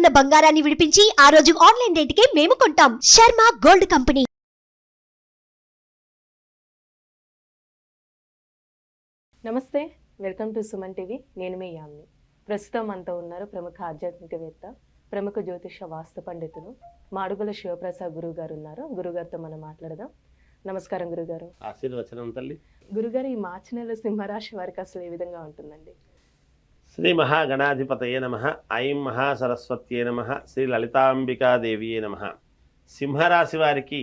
ఉన్న బంగారాన్ని విడిపించి ఆ రోజు ఆన్లైన్ రేటుకే మేము కొంటాం. Sharma gold company. నమస్తే, వెల్కమ్ టు సుమన్ టీవీ. నేను మీ యామ్ని. ప్రస్తుతం మనతో ఉన్నారు ప్రముఖ ఆధ్యాత్మికవేత్త, ప్రముఖ జ్యోతిష వాస్తు పండితులు మాడుగుల శివప్రసాద్ గురువు గారు ఉన్నారు. గురుగారితో మనం మాట్లాడదాం. నమస్కారం గురుగారు. ఆశీర్వచనం తల్లి. గురుగారు, ఈ మార్చి నెల సింహరాశి వారికి అసలు ఏ విధంగా ఉంటుందండి? శ్రీ మహాగణాధిపతయే నమః. ఐం మహాసరస్వత్యే నమః. శ్రీ లలితాంబికాదేవియే నమః. సింహరాశి వారికి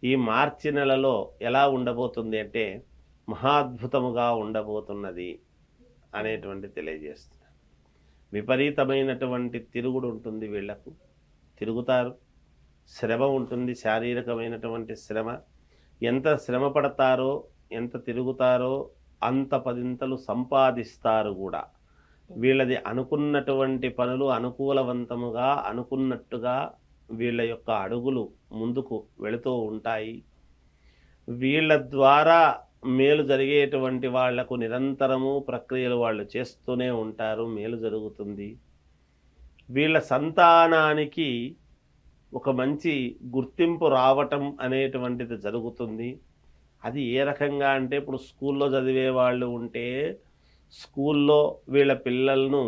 ఈ మార్చి నెలలో ఎలా ఉండబోతుంది అంటే మహాద్భుతముగా ఉండబోతున్నది అనేటువంటి తెలియజేస్తున్నారు. విపరీతమైనటువంటి తిరుగుడు ఉంటుంది, వీళ్లకు తిరుగుతారు, శ్రమ ఉంటుంది, శారీరకమైనటువంటి శ్రమ. ఎంత శ్రమ పడతారో, ఎంత తిరుగుతారో అంత పదింతలు సంపాదిస్తారు కూడా. వీళ్ళది అనుకున్నటువంటి పనులు అనుకూలవంతముగా అనుకున్నట్టుగా వీళ్ళ యొక్క అడుగులు ముందుకు వెళుతూ ఉంటాయి. వీళ్ళ ద్వారా మేలు జరిగేటువంటి వాళ్లకు నిరంతరము ప్రక్రియలు వాళ్ళు చేస్తూనే ఉంటారు, మేలు జరుగుతుంది. వీళ్ళ సంతానానికి ఒక మంచి గుర్తింపు రావటం అనేటువంటిది జరుగుతుంది. అది ఏ రకంగా అంటే, ఇప్పుడు స్కూల్లో చదివే వాళ్ళు ఉంటే స్కూల్లో వీళ్ళ పిల్లలను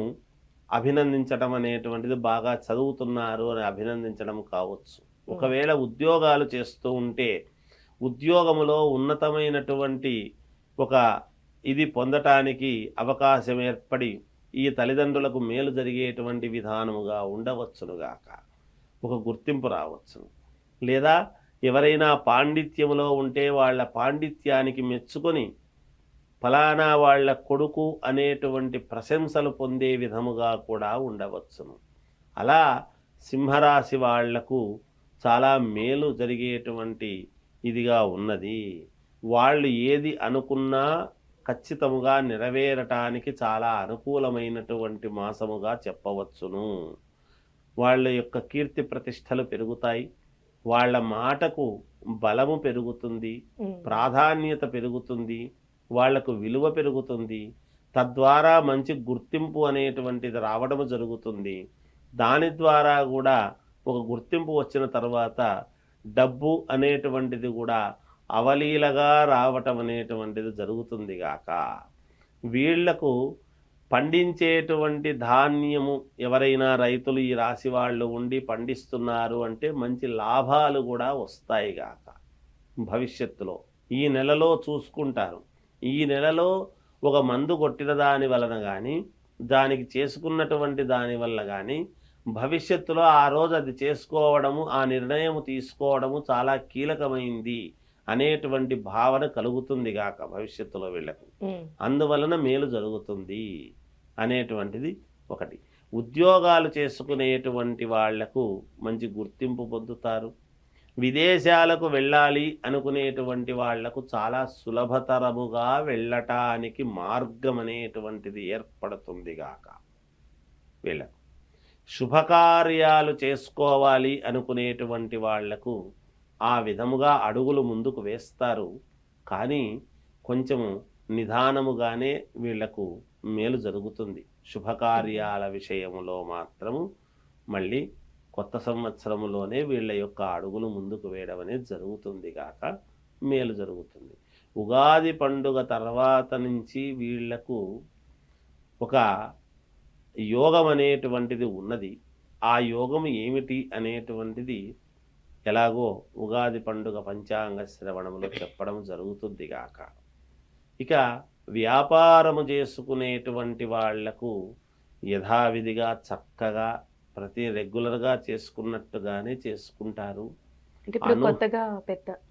అభినందించడం అనేటువంటిది, బాగా చదువుతున్నారు అని అభినందించడం కావచ్చు. ఒకవేళ ఉద్యోగాలు చేస్తూ ఉంటే ఉద్యోగములో ఉన్నతమైనటువంటి ఒక ఇది పొందటానికి అవకాశం ఏర్పడి ఈ తల్లిదండ్రులకు మేలు జరిగేటువంటి విధానముగా ఉండవచ్చునుగాక, ఒక గుర్తింపు రావచ్చును. లేదా ఎవరైనా పాండిత్యములో ఉంటే వాళ్ళ పాండిత్యానికి మెచ్చుకొని ఫలానా వాళ్ళ కొడుకు అనేటువంటి ప్రశంసలు పొందే విధముగా కూడా ఉండవచ్చును. అలా సింహరాశి వాళ్లకు చాలా మేలు జరిగేటువంటి ఇదిగా ఉన్నది. వాళ్ళు ఏది అనుకున్నా ఖచ్చితముగా నెరవేరటానికి చాలా అనుకూలమైనటువంటి మాసముగా చెప్పవచ్చును. వాళ్ళ యొక్క కీర్తి ప్రతిష్టలు పెరుగుతాయి, వాళ్ళ మాటకు బలము పెరుగుతుంది, ప్రాధాన్యత పెరుగుతుంది, వాళ్లకు విలువ పెరుగుతుంది. తద్వారా మంచి గుర్తింపు అనేటువంటిది రావడం జరుగుతుంది. దాని ద్వారా కూడా ఒక గుర్తింపు వచ్చిన తర్వాత డబ్బు అనేటువంటిది కూడా అవలీలగా రావటం అనేటువంటిది జరుగుతుంది గాక. వీళ్లకు పండించేటువంటి ధాన్యము, ఎవరైనా రైతులు ఈ రాశి వాళ్ళు ఉండి పండిస్తున్నారు అంటే మంచి లాభాలు కూడా వస్తాయి గాక. భవిష్యత్తులో ఈ నెలలో చూసుకుంటారు. ఈ నెలలో ఒక మందు కొట్టిన దాని వలన కానీ, దానికి చేసుకున్నటువంటి దాని వల్ల కానీ భవిష్యత్తులో ఆ రోజు అది చేసుకోవడము, ఆ నిర్ణయము తీసుకోవడము చాలా కీలకమైంది అనేటువంటి భావన కలుగుతుంది గాక భవిష్యత్తులో వీళ్ళకు. అందువలన మేలు జరుగుతుంది అనేటువంటిది ఒకటి. ఉద్యోగాలు చేసుకునేటువంటి వాళ్లకు మంచి గుర్తింపు పొందుతారు. విదేశాలకు వెళ్ళాలి అనుకునేటువంటి వాళ్లకు చాలా సులభతరముగా వెళ్ళటానికి మార్గం అనేటువంటిది ఏర్పడుతుంది గాక. వీళ్ళకు శుభకార్యాలు చేసుకోవాలి అనుకునేటువంటి వాళ్లకు ఆ విధముగా అడుగులు ముందుకు వేస్తారు. కానీ కొంచెము నిదానముగానే వీళ్లకు మేలు జరుగుతుంది. శుభకార్యాల విషయంలో మాత్రము మళ్ళీ కొత్త సంవత్సరములోనే వీళ్ళ యొక్క అడుగులు ముందుకు వేయడం అనేది జరుగుతుంది గాక, మేలు జరుగుతుంది. ఉగాది పండుగ తర్వాత నుంచి వీళ్లకు ఒక యోగం అనేటువంటిది ఉన్నది. ఆ యోగం ఏమిటి అనేటువంటిది ఎలాగో ఉగాది పండుగ పంచాంగ శ్రవణములో చెప్పడం జరుగుతుంది గాక. ఇక వ్యాపారము చేసుకునేటువంటి వాళ్లకు యథావిధిగా చక్కగా ప్రతి రెగ్యులర్గా చేసుకున్నట్టుగానే చేసుకుంటారు. కొత్తగా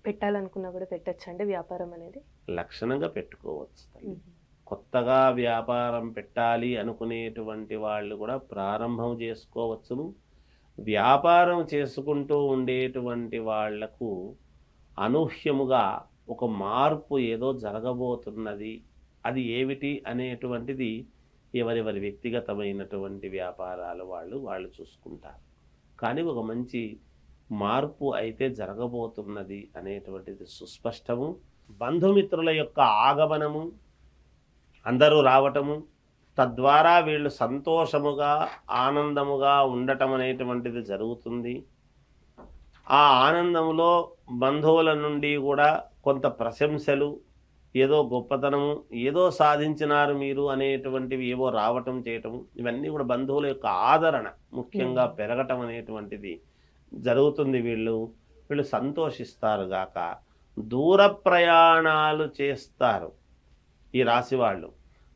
పెట్టాలనుకున్నా కూడా పెట్టచ్చండి వ్యాపారం అనేది? లక్షణంగా పెట్టుకోవచ్చు. కొత్తగా వ్యాపారం పెట్టాలి అనుకునేటువంటి వాళ్ళు కూడా ప్రారంభం చేసుకోవచ్చును. వ్యాపారం చేసుకుంటూ ఉండేటువంటి వాళ్లకు అనూహ్యముగా ఒక మార్పు ఏదో జరగబోతున్నది. అది ఏమిటి అనేటువంటిది ఎవరెవరి వ్యక్తిగతమైనటువంటి వ్యాపారాలు వాళ్ళు చూసుకుంటారు. కానీ ఒక మంచి మార్పు అయితే జరగబోతున్నది అనేటువంటిది సుస్పష్టము. బంధుమిత్రుల యొక్క ఆగమనము, అందరూ రావటము, తద్వారా వీళ్ళు సంతోషముగా ఆనందముగా ఉండటం అనేటువంటిది జరుగుతుంది. ఆ ఆనందంలో బంధువుల నుండి కూడా కొంత ప్రశంసలు, ఏదో గొప్పతనము, ఏదో సాధించినారు మీరు అనేటువంటివి ఏవో రావటం చేయటం, ఇవన్నీ కూడా బంధువుల యొక్క ఆదరణ ముఖ్యంగా పెరగటం అనేటువంటిది జరుగుతుంది. వీళ్ళు సంతోషిస్తారు గాక. దూర ప్రయాణాలు చేస్తారు ఈ రాశి వాళ్ళు.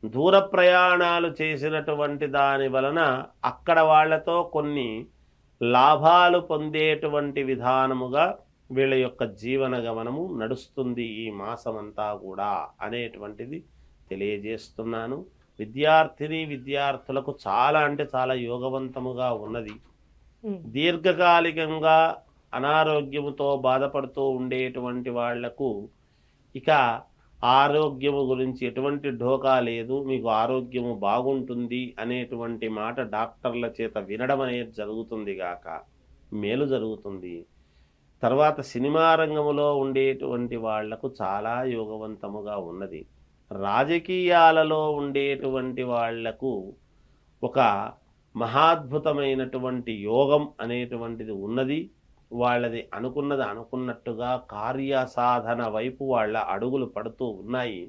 దూర ప్రయాణాలు చేసినటువంటి దాని వలన అక్కడ వాళ్ళతో కొన్ని లాభాలు పొందేటువంటి విధానముగా వీళ్ళ యొక్క జీవన గమనము నడుస్తుంది ఈ మాసమంతా కూడా అనేటువంటిది తెలియజేస్తున్నాను. విద్యార్థులకు చాలా అంటే చాలా యోగవంతముగా ఉన్నది. దీర్ఘకాలికంగా అనారోగ్యముతో బాధపడుతూ ఉండేటువంటి వాళ్లకు ఇక ఆరోగ్యము గురించి ఎటువంటి ఢోకా లేదు, మీకు ఆరోగ్యము బాగుంటుంది అనేటువంటి మాట డాక్టర్ల చేత వినడం అనేది జరుగుతుంది గాక మేలు జరుగుతుంది. తర్వాత సినిమా రంగంలో ఉండేటువంటి వాళ్లకు చాలా యోగవంతముగా ఉన్నది. రాజకీయాలలో ఉండేటువంటి వాళ్లకు ఒక మహాద్భుతమైనటువంటి యోగం అనేటువంటిది ఉన్నది. వాళ్ళది అనుకున్నది అనుకున్నట్టుగా కార్యసాధన వైపు వాళ్ళ అడుగులు పడుతూ ఉన్నాయి.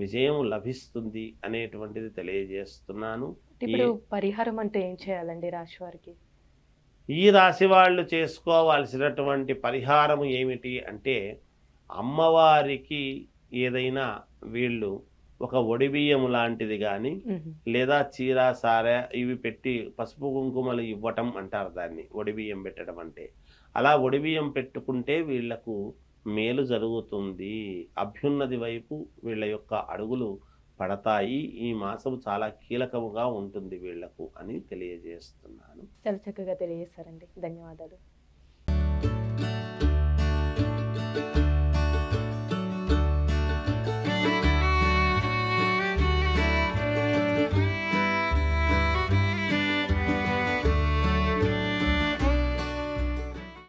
విజయం లభిస్తుంది అనేటువంటిది తెలియజేస్తున్నాను. ఇప్పుడు పరిహారం అంటే ఏం చేయాలండి రాశి వారికి? ఈ రాశి వాళ్ళు చేసుకోవాల్సినటువంటి పరిహారము ఏమిటి అంటే, అమ్మవారికి ఏదైనా వీళ్ళు ఒక ఒడిబియ్యం లాంటిది కానీ లేదా చీర సారె ఇవి పెట్టి పసుపు కుంకుమలు ఇవ్వటం అంటారు దాన్ని, ఒడిబియ్యం పెట్టడం అంటే. అలా ఒడిబియ్యం పెట్టుకుంటే వీళ్లకు మేలు జరుగుతుంది. అభ్యున్నతి వైపు వీళ్ళ యొక్క అడుగులు పడతాయి. ఈ మాసం చాలా కీలకముగా ఉంటుంది వీళ్లకు అని తెలియజేస్తున్నాను. చాలా చక్కగా తెలియజేశారండి. ధన్యవాదాలు.